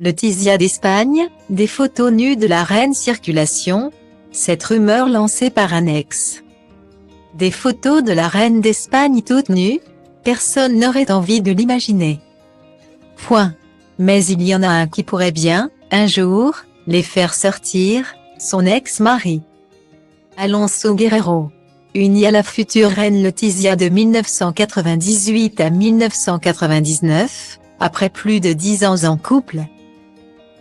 Letizia d'Espagne, des photos nues de la reine circulation, cette rumeur lancée par un ex. Des photos de la reine d'Espagne toutes nues, personne n'aurait envie de l'imaginer. Point. Mais il y en a un qui pourrait bien, un jour, les faire sortir, son ex-mari. Alonso Guerrero. Uni à la future reine Letizia de 1998 à 1999, après plus de 10 ans en couple.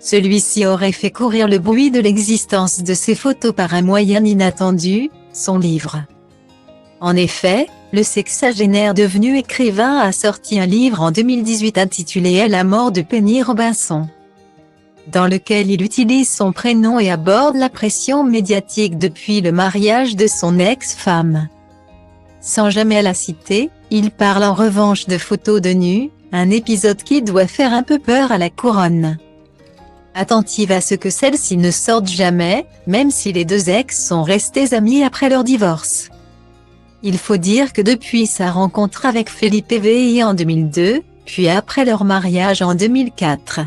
Celui-ci aurait fait courir le bruit de l'existence de ces photos par un moyen inattendu, son livre. En effet, le sexagénaire devenu écrivain a sorti un livre en 2018 intitulé « La mort de Penny Robinson », dans lequel il utilise son prénom et aborde la pression médiatique depuis le mariage de son ex-femme. Sans jamais la citer, il parle en revanche de photos de nu, un épisode qui doit faire un peu peur à la couronne. Attentive à ce que celle-ci ne sorte jamais, même si les deux ex sont restés amis après leur divorce. Il faut dire que depuis sa rencontre avec Felipe VI en 2002, puis après leur mariage en 2004,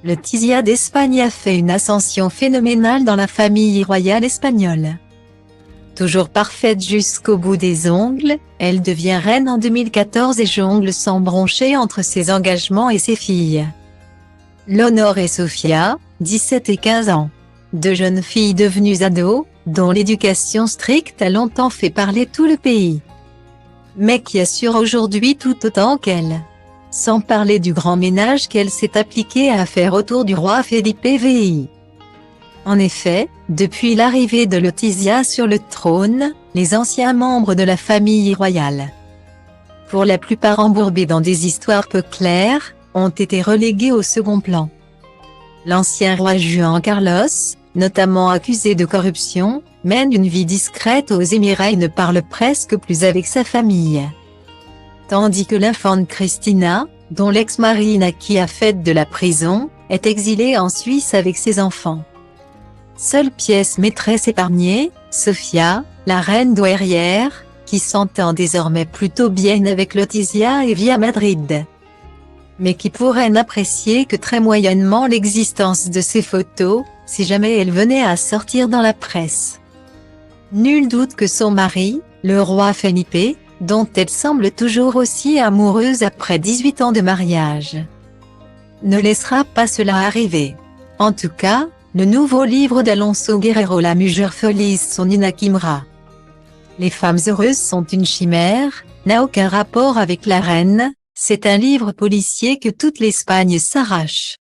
Letizia d'Espagne a fait une ascension phénoménale dans la famille royale espagnole. Toujours parfaite jusqu'au bout des ongles, elle devient reine en 2014 et jongle sans broncher entre ses engagements et ses filles. Léonore et Sofia, 17 et 15 ans. Deux jeunes filles devenues ados, dont l'éducation stricte a longtemps fait parler tout le pays, mais qui assurent aujourd'hui tout autant qu'elle. Sans parler du grand ménage qu'elle s'est appliquée à faire autour du roi Felipe VI. En effet, depuis l'arrivée de Letizia sur le trône, les anciens membres de la famille royale, pour la plupart embourbés dans des histoires peu claires, ont été relégués au second plan. L'ancien roi Juan Carlos, notamment accusé de corruption, mène une vie discrète aux Émirats et ne parle presque plus avec sa famille. Tandis que l'infante Cristina, dont l'ex-mari naquit à fait de la prison, est exilée en Suisse avec ses enfants. Seule pièce maîtresse épargnée, Sofia, la reine douairière, qui s'entend désormais plutôt bien avec Letizia et vit à Madrid, mais qui pourrait n'apprécier que très moyennement l'existence de ces photos, si jamais elles venaient à sortir dans la presse. Nul doute que son mari, le roi Felipe, dont elle semble toujours aussi amoureuse après 18 ans de mariage, ne laissera pas cela arriver. En tout cas, le nouveau livre d'Alonso Guerrero La Mujer Feliz son Inakimra. Les femmes heureuses sont une chimère, n'a aucun rapport avec la reine. C'est un livre policier que toute l'Espagne s'arrache.